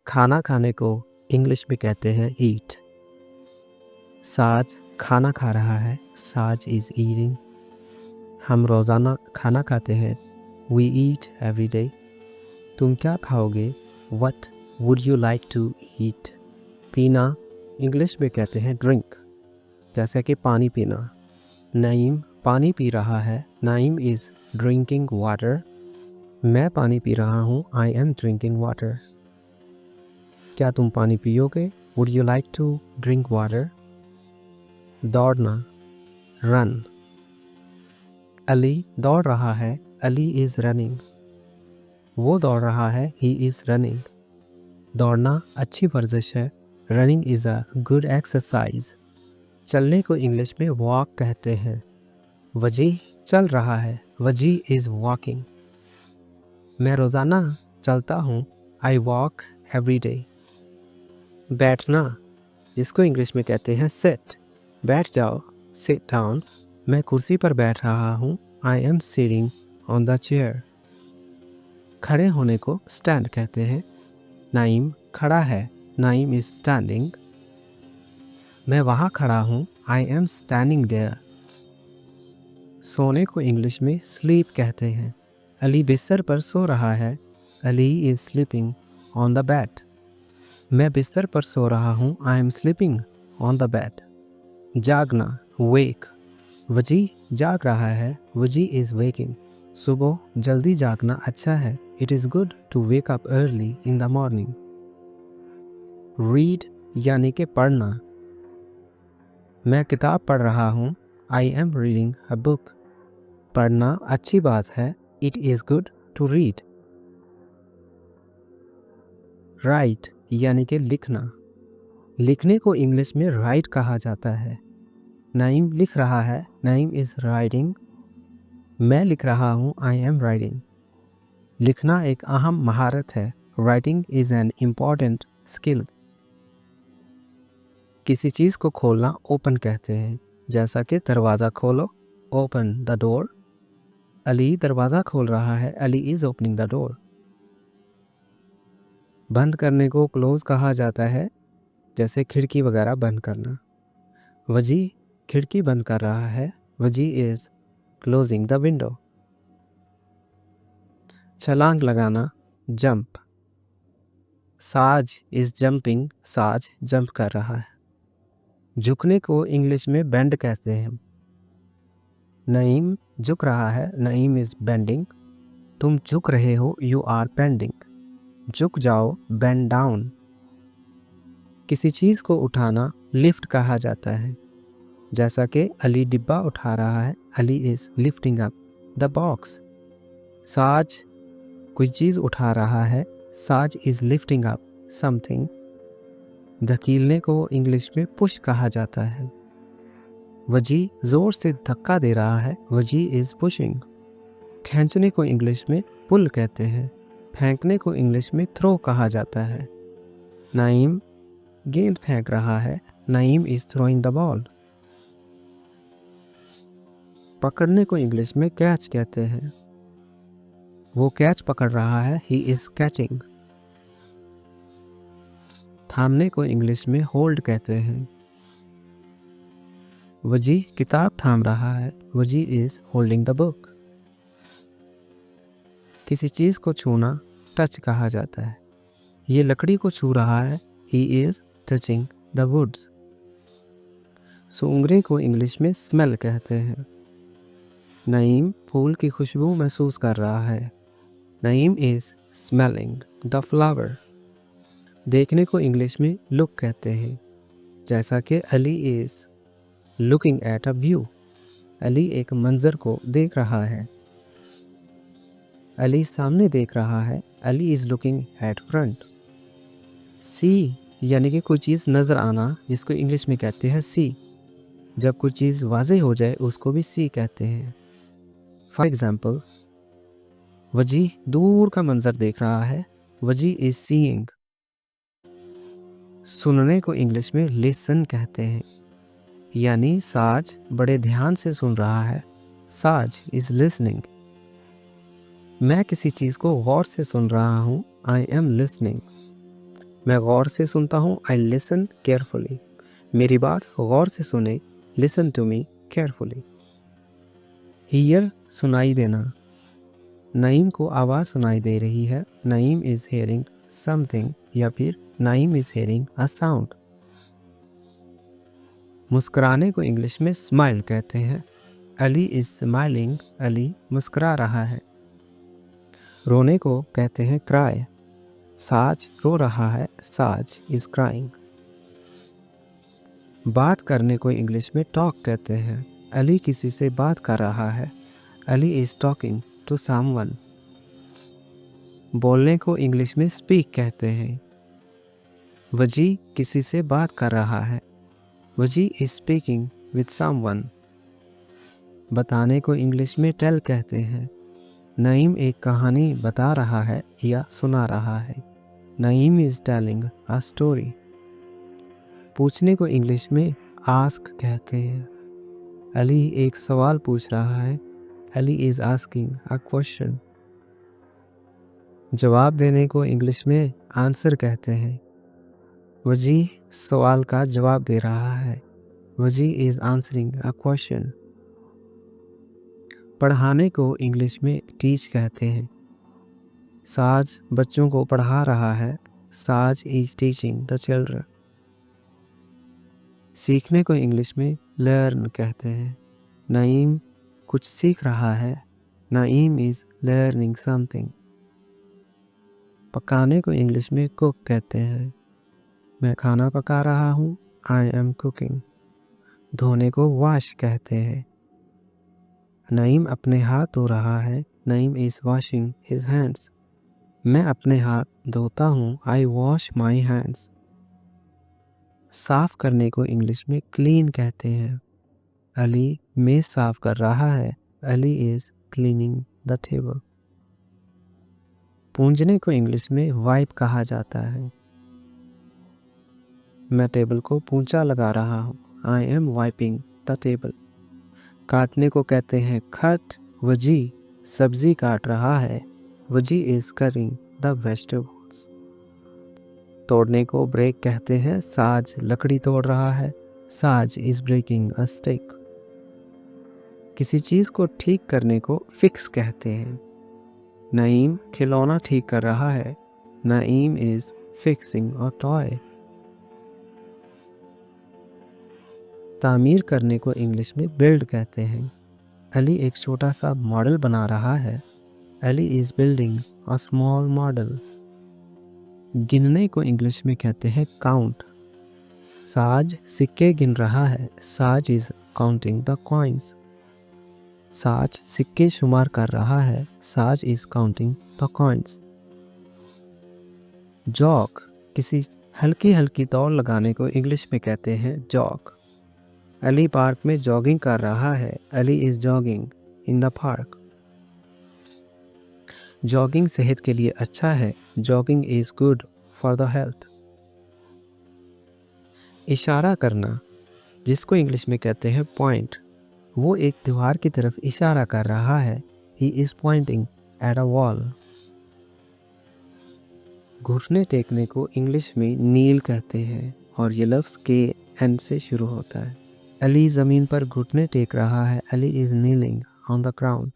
खाना खाने को इंग्लिश में कहते हैं ईट। साज खाना खा रहा है, साज इज़ ईटिंग। हम रोज़ाना खाना खाते हैं, वी ईट एवरी डे। तुम क्या खाओगे, what would you like to eat. पीना इंग्लिश में कहते हैं ड्रिंक, जैसे कि पानी पीना। नईम पानी पी रहा है, नईम इज़ ड्रिंकिंग वाटर। मैं पानी पी रहा हूँ, आई एम ड्रिंकिंग वाटर। क्या तुम पानी पियोगे, would you like to drink water. दौड़ना रन। अली दौड़ रहा है, अली इज़ रनिंग। वो दौड़ रहा है, ही इज़ रनिंग। दौड़ना अच्छी वर्जिश है, running is a good exercise. चलने को इंग्लिश में वॉक कहते हैं। वजीह चल रहा है, वजीह इज़ वॉकिंग। मैं रोज़ाना चलता हूँ, आई वॉक एवरी डे। बैठना जिसको इंग्लिश में कहते हैं सिट, बैठ जाओ, सिट डाउन। मैं कुर्सी पर बैठ रहा हूँ, I am sitting on the chair. खड़े होने को स्टैंड कहते हैं। नाइम खड़ा है, नाइम इज स्टैंडिंग। मैं वहाँ खड़ा हूँ, आई एम स्टैंडिंग देयर। सोने को इंग्लिश में स्लीप कहते हैं। अली बिस्तर पर सो रहा है, Ali is sleeping on the bed. मैं बिस्तर पर सो रहा हूँ, I am sleeping on the bed. जागना वेक। वजी जाग रहा है, वजी इज़ वेकिंग। सुबह जल्दी जागना अच्छा है, it is good to wake up early in the morning. Read यानी कि पढ़ना। मैं किताब पढ़ रहा हूँ, I am reading a book. पढ़ना अच्छी बात है, it is good to read. Write यानी कि लिखना। लिखने को इंग्लिश में राइट कहा जाता है। नईम लिख रहा है, नईम इज़ राइटिंग। मैं लिख रहा हूँ, आई एम राइटिंग। लिखना एक अहम महारत है, writing is an important skill. किसी चीज़ को खोलना ओपन कहते हैं, जैसा कि दरवाज़ा खोलो, ओपन द डोर। अली दरवाज़ा खोल रहा है, Ali is opening the door. बंद करने को क्लोज कहा जाता है, जैसे खिड़की वगैरह बंद करना। वजी खिड़की बंद कर रहा है, वजी इज़ क्लोजिंग द विंडो। छलांग लगाना जंप। साज इज़ जंपिंग, साज जंप कर रहा है। झुकने को इंग्लिश में बेंड कहते हैं। नईम झुक रहा है, नईम इज़ बेंडिंग। तुम झुक रहे हो, यू आर बेंडिंग। झुक जाओ, बेंड डाउन। किसी चीज़ को उठाना लिफ्ट कहा जाता है, जैसा कि अली डिब्बा उठा रहा है, Ali is lifting up the box. साज कोई चीज़ उठा रहा है, साज इज़ लिफ्टिंग अप समथिंग। धकेलने को इंग्लिश में पुश कहा जाता है। वजी जोर से धक्का दे रहा है, वजी इज़ पुशिंग। खींचने को इंग्लिश में पुल कहते हैं। फेंकने को इंग्लिश में थ्रो कहा जाता है। नईम गेंद फेंक रहा है, Naeem is throwing the ball. पकड़ने को इंग्लिश में कैच कहते हैं। वो कैच पकड़ रहा है, ही इज़ कैचिंग। थामने को इंग्लिश में होल्ड कहते हैं। वजी किताब थाम रहा है, वजी इज़ होल्डिंग द बुक। किसी चीज़ को छूना टच कहा जाता है। ये लकड़ी को छू रहा है, he is touching the woods. सूंघने को इंग्लिश में स्मेल कहते हैं। नईम फूल की खुशबू महसूस कर रहा है, Naeem is smelling the flower. देखने को इंग्लिश में लुक कहते हैं, जैसा कि Ali is looking at a view. Ali एक मंजर को देख रहा है, अली सामने देख रहा है, Ali is looking at front. C यानी कि कोई चीज़ नज़र आना, जिसको इंग्लिश में कहते हैं सी। जब कोई चीज़ वाज़े हो जाए उसको भी सी कहते हैं। फॉर एग्ज़ाम्पल, वजी दूर का मंजर देख रहा है, वजी इज़ सीइंग। सुनने को इंग्लिश में लिसन कहते हैं, यानी साज बड़े ध्यान से सुन रहा है, साज इज़ लिसनिंग। मैं किसी चीज़ को गौर से सुन रहा हूँ, आई एम लिसनिंग। मैं गौर से सुनता हूँ, आई लिसन केयरफुली। मेरी बात गौर से सुने, listen to me carefully. Hear सुनाई देना, नईम को आवाज़ सुनाई दे रही है, नईम इज़ हेयरिंग समथिंग, या फिर Naeem is hearing a sound. मुस्कुराने को इंग्लिश में स्माइल कहते हैं, अली इज़ स्माइलिंग, अली मुस्कुरा रहा है। रोने को कहते हैं क्राई, साज रो रहा है, साज इज़ क्राइंग। बात करने को इंग्लिश में टॉक कहते हैं, अली किसी से बात कर रहा है, Ali is talking to someone. बोलने को इंग्लिश में स्पीक कहते हैं, वजी किसी से बात कर रहा है, वजी इज़ स्पीकिंग विद समवन। बताने को इंग्लिश में टेल कहते हैं, नईम एक कहानी बता रहा है या सुना रहा है, Naeem is telling a story. पूछने को इंग्लिश में आस्क कहते हैं, अली एक सवाल पूछ रहा है, Ali is asking a question. जवाब देने को इंग्लिश में आंसर कहते हैं, वजी सवाल का जवाब दे रहा है, वजी इज़ आंसरिंग अ क्वेश्चन। पढ़ाने को इंग्लिश में टीच कहते हैं, साज बच्चों को पढ़ा रहा है, साज इज़ टीचिंग द चिल्ड्रन। सीखने को इंग्लिश में लर्न कहते हैं, नईम कुछ सीख रहा है, नईम इज़ लर्निंग समथिंग। पकाने को इंग्लिश में कुक कहते हैं, मैं खाना पका रहा हूँ, आई एम कुकिंग। धोने को वॉश कहते हैं, नईम अपने हाथ धो रहा है, Naeem is washing his hands. मैं अपने हाथ धोता हूँ, आई वॉश माई हैंड्स। साफ करने को इंग्लिश में क्लीन कहते हैं, अली मेज साफ कर रहा है, Ali is cleaning the table. पूंजने को इंग्लिश में वाइप कहा जाता है, मैं टेबल को पोंछा लगा रहा हूँ, I M wiping the table. काटने को कहते हैं कट, वजी सब्जी काट रहा है, वजी इज़ कटिंग द वेजिटेबल्स। तोड़ने को ब्रेक कहते हैं, साज लकड़ी तोड़ रहा है, साज इज़ ब्रेकिंग अ स्टिक। किसी चीज़ को ठीक करने को फिक्स कहते हैं, नईम खिलौना ठीक कर रहा है, Naeem is fixing a toy. तामीर करने को इंग्लिश में बिल्ड कहते हैं, अली एक छोटा सा मॉडल बना रहा है, Ali is building a small model. गिनने को इंग्लिश में कहते हैं काउंट, साज सिक्के गिन रहा है, साज इज़ काउंटिंग द कॉइन्स। साज सिक्के शुमार कर रहा है, साज is counting the coins. Jog किसी हल्की हल्की दौड़ लगाने को इंग्लिश में कहते हैं जॉग, अली पार्क में जॉगिंग कर रहा है, Ali is jogging in the park. Jogging सेहत के लिए अच्छा है, jogging is good for the health. इशारा करना, जिसको इंग्लिश में कहते हैं पॉइंट, वो एक दीवार की तरफ इशारा कर रहा है, he is Poynting at a wall. घुटने टेकने को इंग्लिश में नील कहते हैं और ये लफ्ज़ के एन से शुरू होता है, अली ज़मीन पर घुटने टेक रहा है, Ali is kneeling on the ground.